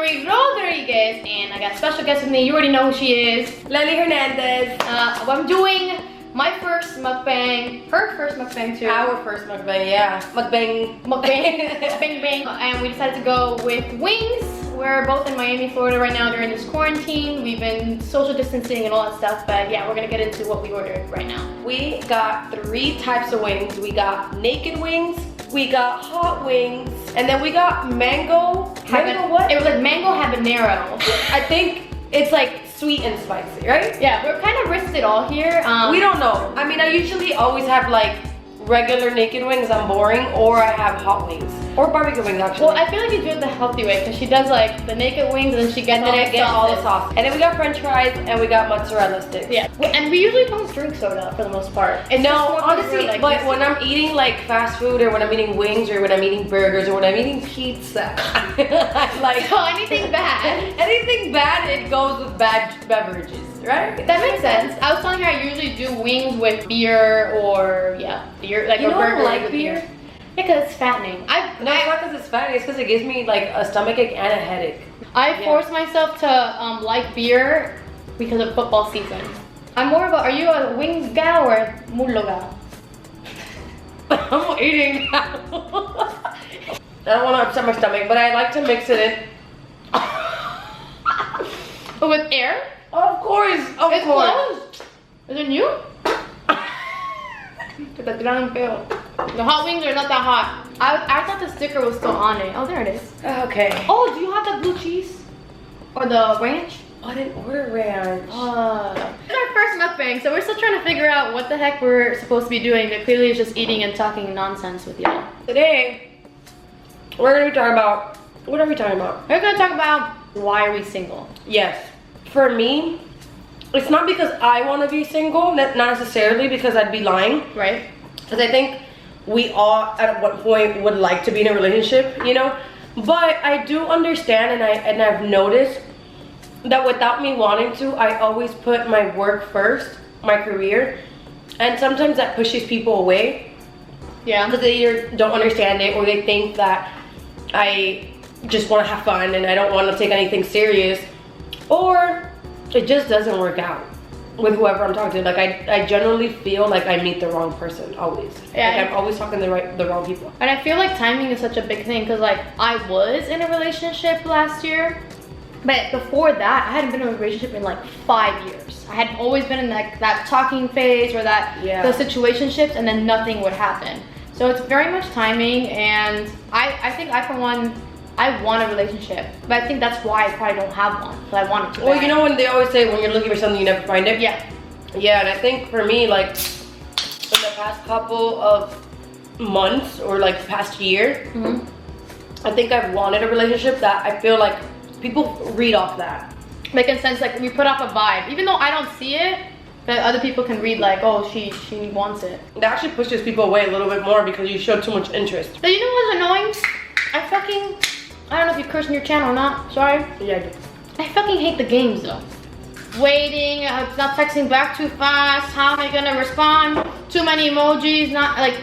Leli Rodriguez, and I got a special guest with me. You already know who she is. Leli Hernandez. I'm doing my first mukbang, her first mukbang too. Our first mukbang, yeah. Mukbang. Bang bang. And we decided to go with wings. We're both in Miami, Florida right now during this quarantine. We've been social distancing and all that stuff, but yeah, we're gonna get into what we ordered right now. We got 3 types of wings. We got naked wings, we got hot wings, and then we got mango. Mango what? It was like mango habanero. I think it's like sweet and spicy, right? Yeah, we're kind of risked it all here. We don't know. I mean, I usually always have like regular naked wings, I'm boring, or I have hot wings. Or barbecue wings, actually. Well, I feel like you do it the healthy way, because she does like the naked wings and then she gets all the sauce. And then we got french fries and we got mozzarella sticks. Yeah, and we usually don't drink soda for the most part. It's no, honestly, like, but when I'm eating like fast food, or when I'm eating wings, or when I'm eating burgers, or when I'm eating pizza, like so anything bad. Anything bad, it goes with bad beverages, right? That makes sense. I was telling her I usually do wings with beer or beer, like you a know, burger. I like beer. Yeah, because it's fattening. No, it's not because it's fattening. It's because it gives me like a stomachache and a headache. I force myself to like beer because of football season. I'm more of a, are you a wings gal or a mulo gal? I'm eating now. I don't want to upset my stomach, but I like to mix it in. With air? Of course, of it's course. Closed. Is it new? The hot wings are not that hot. I thought the sticker was still on it. Oh, there it is. Okay. Oh, do you have the blue cheese? Or the ranch? I didn't order ranch. It's our first mukbang, so we're still trying to figure out what the heck we're supposed to be doing, but clearly it's just eating and talking nonsense with y'all. Today, we're going to be talking about, what are we talking about? We're going to talk about why are we single? Yes. For me, it's not because I want to be single, not necessarily because I'd be lying. Right. Because I think we all at one point would like to be in a relationship, you know? But I do understand, and I've noticed that without me wanting to, I always put my work first, my career. And sometimes that pushes people away. Yeah. Because they either don't understand it, or they think that I just want to have fun and I don't want to take anything serious. Or it just doesn't work out with whoever I'm talking to. Like I generally feel like I meet the wrong person always. Yeah, like I'm always talking to the wrong people. And I feel like timing is such a big thing, because like I was in a relationship last year, but before that I hadn't been in a relationship in like 5 years. I had always been in that talking phase, or the situationships, and then nothing would happen. So it's very much timing, and I think I, for one, I want a relationship, but I think that's why I probably don't have one, because I want it to. Well, you know when they always say when you're looking for something, you never find it? Yeah. Yeah, and I think for me, like, in the past couple of months, or like the past year, I think I've wanted a relationship that I feel like people read off that. Making sense, like we put off a vibe. Even though I don't see it, but other people can read like, oh, she wants it. That actually pushes people away a little bit more because you show too much interest. So you know what's annoying? I don't know if you curse in your channel or not, sorry. Yeah, I do. I fucking hate the games though. Waiting, it's not texting back too fast, how am I gonna respond? Too many emojis, not like,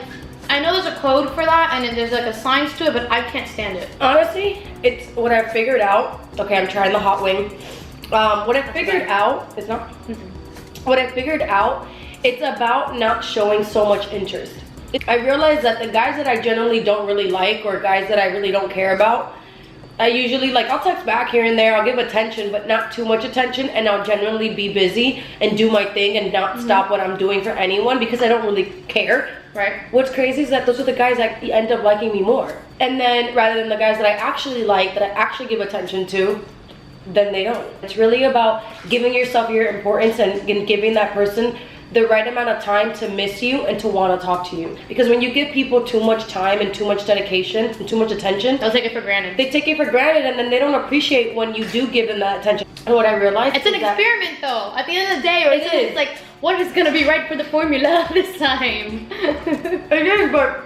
I know there's a code for that and there's like a signs to it, but I can't stand it. Honestly, it's what I figured out. Okay, I'm trying the hot wing. What I figured out, it's not, what I figured out, it's about not showing so much interest. I realized that the guys that I generally don't really like, or guys that I really don't care about, I usually, like, I'll text back here and there, I'll give attention, but not too much attention, and I'll generally be busy and do my thing and not stop what I'm doing for anyone because I don't really care. Right. What's crazy is that those are the guys that end up liking me more. And then, rather than the guys that I actually like, that I actually give attention to, then they don't. It's really about giving yourself your importance and giving that person the right amount of time to miss you and to want to talk to you. Because when you give people too much time and too much dedication and too much attention, they'll take it for granted. They take it for granted, and then they don't appreciate when you do give them that attention. And what I realized, it's an experiment though. At the end of the day, or it's like, what is gonna be right for the formula this time? It is, but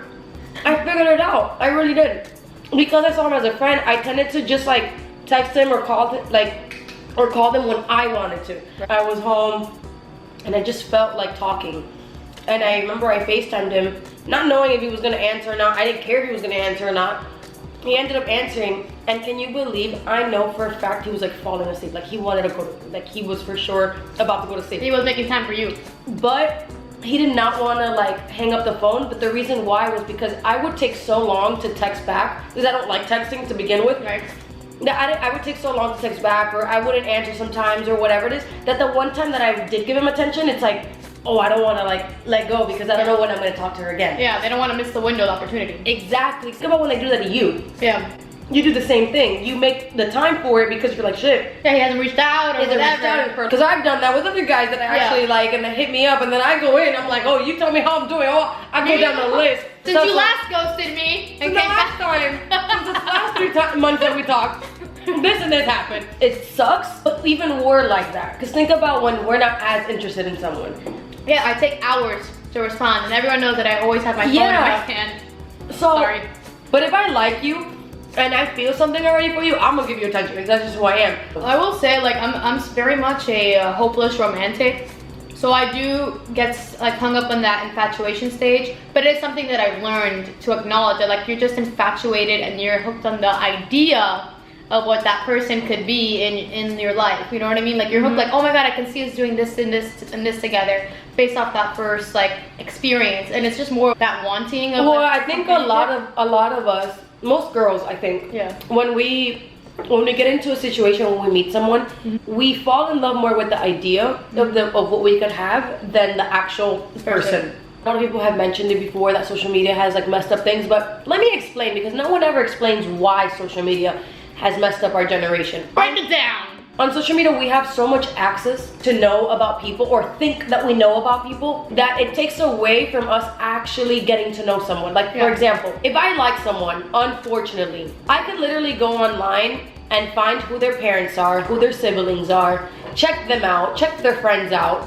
I figured it out. I really did. Because I saw him as a friend, I tended to just like text him or call them when I wanted to. I was home and I just felt like talking. And I remember I FaceTimed him, not knowing if he was gonna answer or not. I didn't care if he was gonna answer or not. He ended up answering, And can you believe, I know for a fact he was like falling asleep. Like he wanted to go to, like he was for sure about to go to sleep. He was making time for you. But he did not want to like hang up the phone. But the reason why was because I would take so long to text back, because I don't like texting to begin with. Right. That I would take so long to text back, or I wouldn't answer sometimes, or whatever it is, that the one time that I did give him attention, it's like, oh, I don't want to like let go because I don't know when I'm going to talk to her again. Yeah, they don't want to miss the window of opportunity. Exactly. Think about when they do that to you. Yeah. You do the same thing. You make the time for it because you're like, shit. Yeah, he hasn't reached out or whatever. Because I've done that with other guys that I actually like, and they hit me up, and then I go in, I'm like, oh, you tell me how I'm doing. Oh, I go down the list. Since you last ghosted me and came back. Since the last 3 months that we talked, this and this happened. It sucks, but even we're like that. Because think about when we're not as interested in someone. Yeah, I take hours to respond, and everyone knows that I always have my phone in my hand. So, sorry. But if I like you, and I feel something already for you, I'm gonna give you attention because that's just who I am. I will say, like, I'm very much a hopeless romantic. So I do get like hung up on that infatuation stage, but it's something that I learned to acknowledge that like you're just infatuated and you're hooked on the idea of what that person could be in your life. You know what I mean? Like you're hooked, like, oh my god, I can see us doing this and this and this together based off that first like experience, and it's just more that wanting of. Well, like, I think a lot of us, most girls, I think, when we get into a situation, when we meet someone, we fall in love more with the idea of what we could have than the actual person. A lot of people have mentioned it before that social media has like messed up things, but let me explain, because no one ever explains why social media has messed up our generation. Break it down. On social media, we have so much access to know about people or think that we know about people that it takes away from us actually getting to know someone. Like, for example, if I like someone, unfortunately, I could literally go online and find who their parents are, who their siblings are, check them out, check their friends out,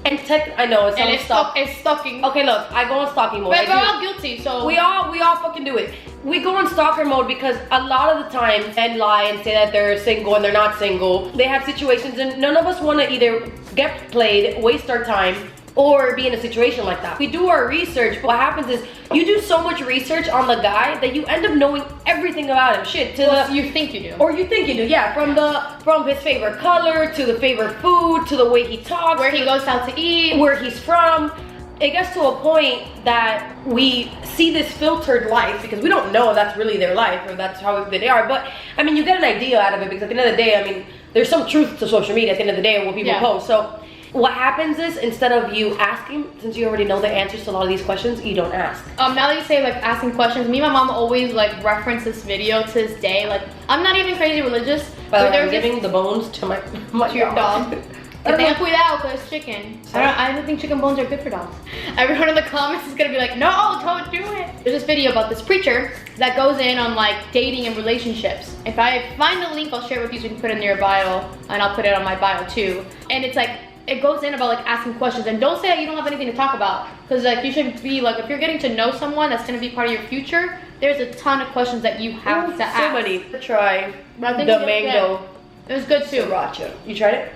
and I know it's it's stalking. Okay, look, I go on stalking mode. But we're all guilty, so we all fucking do it. We go on stalker mode because a lot of the time men lie and say that they're single and they're not single. They have situations, and none of us want to either get played, waste our time, or be in a situation like that. We do our research, but what happens is you do so much research on the guy that you end up knowing everything about him. Shit, you think you do. Or you think you do, yeah. From his favorite color, to the favorite food, to the way he talks, where he goes out to eat, where he's from. It gets to a point that we see this filtered life because we don't know if that's really their life or that's how they are. But I mean, you get an idea out of it because at the end of the day, I mean, there's some truth to social media at the end of the day, what people post. So what happens is, instead of you asking, since you already know the answers to a lot of these questions, you don't ask. Now that you say like asking questions, me and my mom always like reference this video to this day. Like, I'm not even crazy religious, but I'm giving the bones to my your dog. But they cuidado, because it's chicken. I don't think chicken bones are good for dogs. Everyone in the comments is gonna be like, no, don't do it. There's this video about this preacher that goes in on like dating and relationships. If I find the link, I'll share it with you so you can put it in your bio, and I'll put it on my bio too. And it's like, it goes in about like asking questions, and don't say that you don't have anything to talk about, because like you should be like, if you're getting to know someone that's gonna be part of your future, there's a ton of questions that you have to ask. So many. Try the mango. It was good too. Sriracha. You tried it?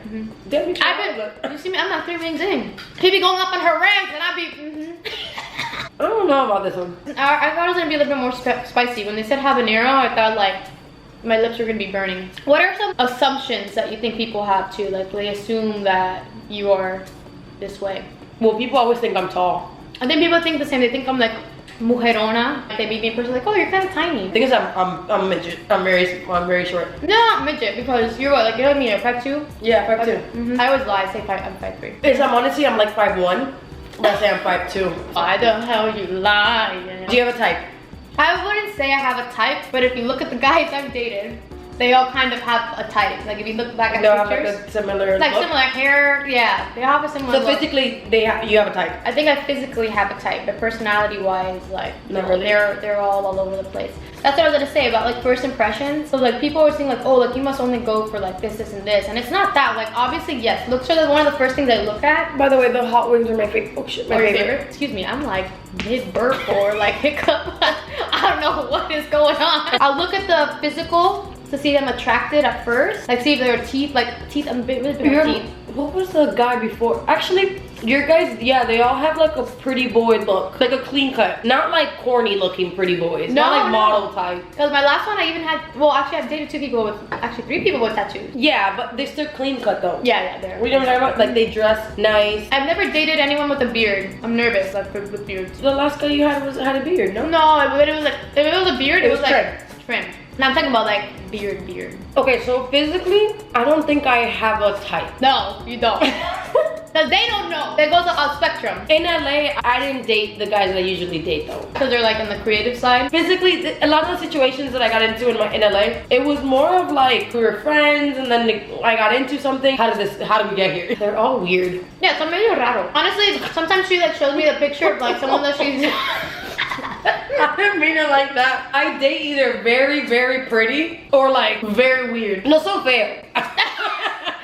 Damn, you tried it. You see me? I'm not 3 rings in. She be going up on her ranks, and I be. I don't know about this one. I thought it was gonna be a little bit more spicy. When they said habanero, I thought like my lips were gonna be burning. What are some assumptions that you think people have too? Like they assume that you are this way. Well, people always think I'm tall. I think people think the same. They think I'm like mujerona. They meet me in person like, oh, you're kind of tiny. The thing is, I'm a midget. I'm very short. No, not midget, because you're what, like you're like me, 5'2"? Yeah, 5'2". I always lie, I say I'm 5'3". Yes, honestly, I'm like 5'1", but I say I'm 5'2". Why the hell you lying? Do you have a type? I wouldn't say I have a type, but if you look at the guys I've dated, they all kind of have a type. Like if you look back at pictures, like a similar like look? similar hair, yeah, they have a similar So look. physically, you have a type? I think I physically have a type, but personality-wise, like, not really. They're all over the place. That's what I was gonna say about like first impressions. So like people always think like, oh, like you must only go for like this, and this, and it's not that. Like obviously, yes, looks are one of the first things I look at. By the way, the hot wings are my favorite. Oh shit, my favorite. Excuse me, I'm like mid-burp or like hiccup. I don't know what is going on. I'll look at the physical to see them attracted at first. Like see if there are teeth, I'm a bit teeth. What was the guy before? Actually, Your guys, yeah, they all have like a pretty boy look, like a clean cut, not like corny looking pretty boys, not like model type. Because my last one, I even had, well, actually, I've dated 3 people with tattoos. Yeah, but they're still clean cut though. Yeah, they're. We don't talk about like they dress nice. I've never dated anyone with a beard. I'm nervous, like with beards. The last guy you had had a beard, no? No, but it was like, if it was a beard, it was like trim. Now I'm talking about like beard. Okay, so physically, I don't think I have a type. No, you don't. Because they don't know. There goes a spectrum. In LA, I didn't date the guys that I usually date though. Because they're like on the creative side. Physically, a lot of the situations that I got into in LA, it was more of like we were friends and then I got into something. How did we get here? They're all weird. Yeah, son medio raro. Honestly, sometimes she like shows me the picture of like someone that she's... I didn't mean it like that. I date either very, very pretty or like very weird. No, so fair.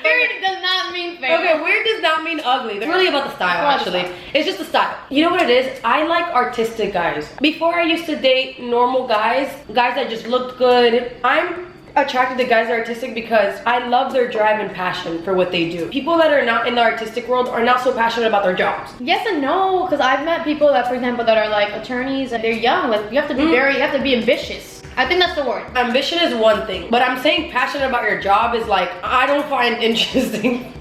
Weird does not mean fake. Okay, weird does not mean ugly. It's really about the style, actually. It's just the style. You know what it is? I like artistic guys. Before I used to date normal guys that just looked good. I'm attracted to guys that are artistic because I love their drive and passion for what they do. People that are not in the artistic world are not so passionate about their jobs. Yes and no, because I've met people that, for example, that are like attorneys and they're young. Like you have to be you have to be ambitious. I think that's the word. Ambition is one thing, but I'm saying passionate about your job is like, I don't find interesting,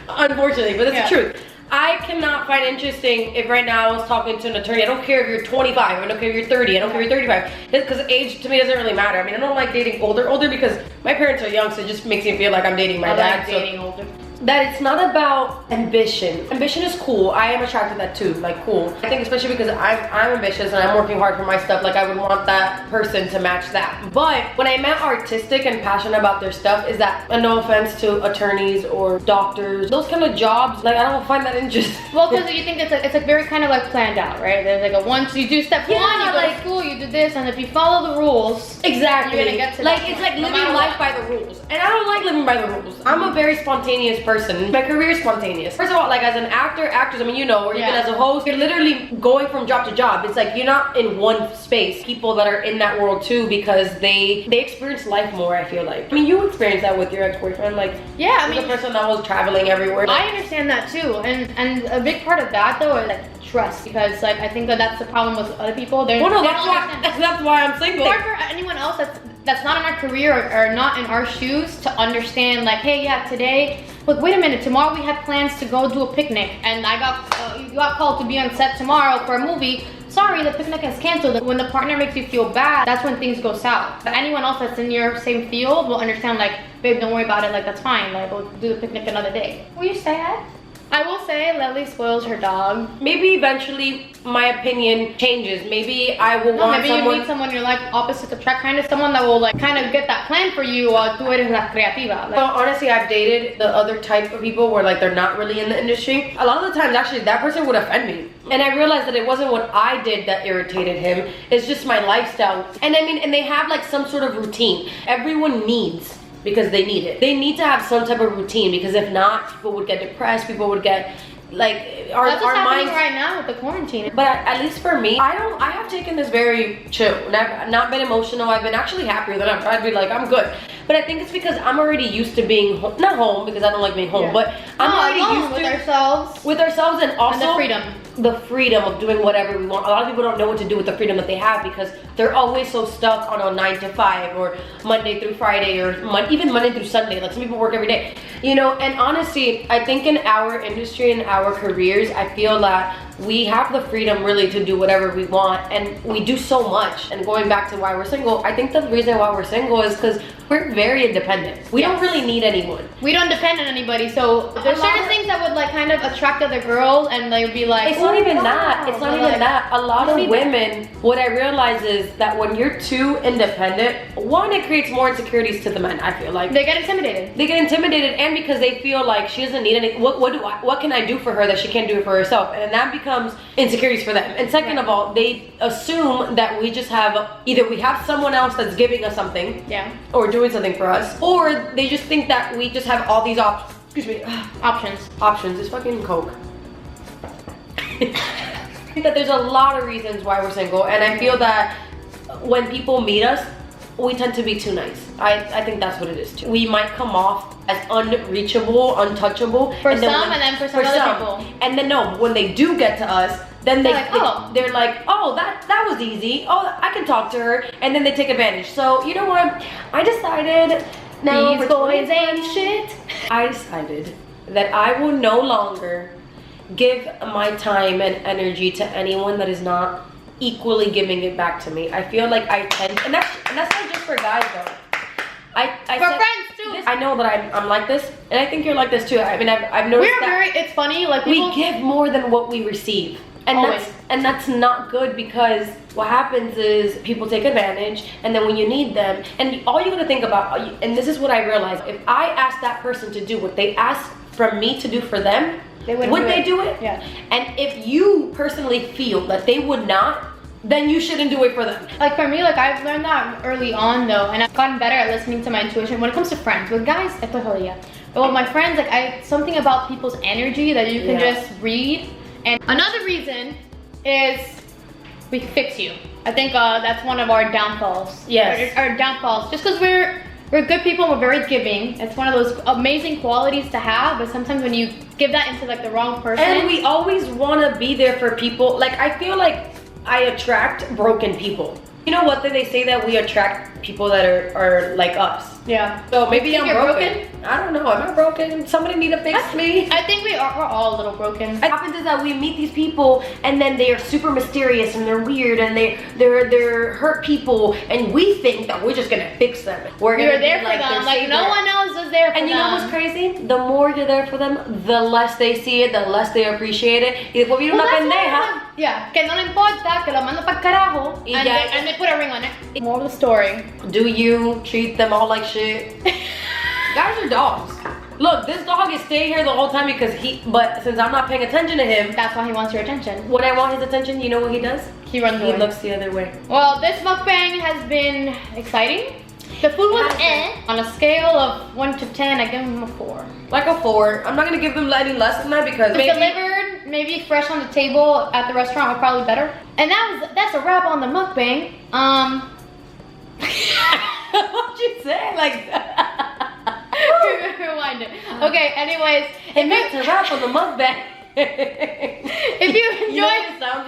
unfortunately, but it's the truth. I cannot find interesting if right now I was talking to an attorney. I don't care if you're 25, I don't care if you're 30, I don't care if you're 35. Because age to me doesn't really matter. I mean, I don't like dating older because my parents are young, so it just makes me feel like I'm dating my dad. Like dating older. That it's not about ambition. Ambition is cool. I am attracted to that too, like cool. I think especially because I'm ambitious and I'm working hard for my stuff, like I would want that person to match that. But when I meant artistic and passionate about their stuff is that, and no offense to attorneys or doctors, those kind of jobs, like I don't find that interesting. Well, because you think it's like very kind of like planned out, right? There's like a once you do step 1, you go to school, you do this, and if you follow the rules, exactly, you're gonna get to like it's like living life by the rules. And I don't like living by the rules. I'm a very spontaneous person. My career is spontaneous. First of all, like as an actress, I mean, you know, or even as a host, you're literally going from job to job. It's like you're not in one space. People that are in that world too, because they experience life more, I feel like. I mean, you experienced that with your ex-boyfriend, like I mean, the person that was traveling everywhere. I understand that too, and a big part of that though is like trust, because like I think that's the problem with other people. Well, no, that's why I'm single. Or for anyone else that's not in our career or not in our shoes to understand, like, hey, yeah, today, look, wait a minute, tomorrow we have plans to go do a picnic, and you got called to be on set tomorrow for a movie. Sorry, the picnic is canceled. When the partner makes you feel bad, that's when things go south. But anyone else that's in your same field will understand, like, babe, don't worry about it, like, that's fine. Like, we'll do the picnic another day. Were you sad? I will say Leli spoils her dog. Maybe eventually my opinion changes. Maybe I will want someone. Maybe you meet someone you're like opposite attract, kind of someone that will like kind of get that plan for you. Tú eres la creativa. Like, well, honestly, I've dated the other type of people where like they're not really in the industry. A lot of the times, actually, that person would offend me. And I realized that it wasn't what I did that irritated him. It's just my lifestyle. And I mean, and they have like some sort of routine. Everyone needs, because they need it. They need to have some type of routine, because if not, people would get depressed, people would get like our minds right now with the quarantine. But at least for me, I have taken this very chill, and I've not been emotional. I've been actually happier than ever. I'd be like, I'm good. But I think it's because I'm already used to being not home, because I don't like being home, but I'm already used to with ourselves and also the freedom of doing whatever we want. A lot of people don't know what to do with the freedom that they have, because they're always so stuck on a 9 to 5 or Monday through Friday, or even Monday through Sunday. Like some people work every day, you know. And honestly, I think in our industry and our careers, I feel that we have the freedom really to do whatever we want, and we do so much. And going back to why we're single, I think the reason why we're single is because we're very independent. We don't really need anyone. We don't depend on anybody. So there's certain things that would like kind of attract other girls, and they would be like, it's not even that. It's not even that. A lot of women, what I realize is that when you're too independent, one, it creates more insecurities to the men. I feel like they get intimidated. They get intimidated, and because they feel like she doesn't need any. What can I do for her that she can't do for herself? And that becomes insecurities for them. And second of all, they assume that we just have either we have someone else that's giving us something, or doing something for us, or they just think that we just have all these options is fucking coke. I think that there's a lot of reasons why we're single, and I feel that when people meet us, we tend to be too nice. I think that's what it is too. We might come off as unreachable, untouchable. For some, and then for some other people. And then no, when they do get to us, then they're like, oh, that was easy. Oh, I can talk to her. And then they take advantage. So, you know what? I decided now these boys ain't shit. I decided that I will no longer give my time and energy to anyone that is not equally giving it back to me. I feel like I tend, and that's not just for guys though. I for friends too. I know that I'm like this, and I think you're like this too. I mean, I've noticed it's funny, like people, we give more than what we receive. And that's not good, because what happens is people take advantage, and then when you need them, and all you gotta think about, and this is what I realized, if I asked that person to do what they asked from me to do for them, would they do it? Yeah. And if you personally feel that they would not, then you shouldn't do it for them. Like for me, like I've learned that early on though, and I've gotten better at listening to my intuition when it comes to friends. With guys, esto jodía. But with my friends, like something about people's energy that you can just read. And another reason is we fix you. I think that's one of our downfalls. Yes. Our downfalls, just because we're good people and we're very giving. It's one of those amazing qualities to have, but sometimes when you give that into like the wrong person. And we always want to be there for people. Like I feel like I attract broken people. You know what, they say that we attract people that are like us. Yeah. So maybe I'm broken. I don't know, am I broken? Somebody need to fix me. I think we're all a little broken. What happens is that we meet these people and then they are super mysterious and they're weird and they're hurt people, and we think that we're just gonna fix them. You're there for them, like no one else is there for them. And you know what's crazy? The more you're there for them, the less they see it, the less they appreciate it. Y después viene una pendeja. Yeah, que no le importa, que lo mando para carajo, and they put a ring on it. More of the story. Do you treat them all like shit? Guys are dogs. Look, this dog is staying here the whole time because but since I'm not paying attention to him, that's why he wants your attention. When I want his attention, you know what he does? He runs away. He looks the other way. Well, this mukbang has been exciting. The food was on a scale of 1 to 10, I give him a 4. Like a 4. I'm not gonna give them any less than that because maybe delivered, maybe fresh on the table at the restaurant would probably better. And that's a wrap on the mukbang. What'd you say like that? Rewind it. Okay, anyways. And that's a wrap on the mukbang. If you enjoyed, you know what it sounds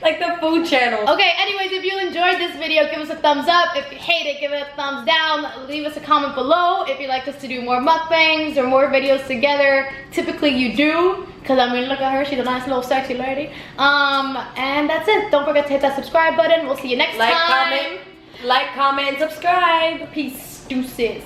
like the food channel. Okay, anyways, if you enjoyed this video, give us a thumbs up. If you hate it, give it a thumbs down. Leave us a comment below if you'd like us to do more mukbangs or more videos together. Typically you do, because I mean, look at her, she's a nice little sexy lady. And that's it. Don't forget to hit that subscribe button. We'll see you next time. Like, comment, subscribe. Peace. Deuces.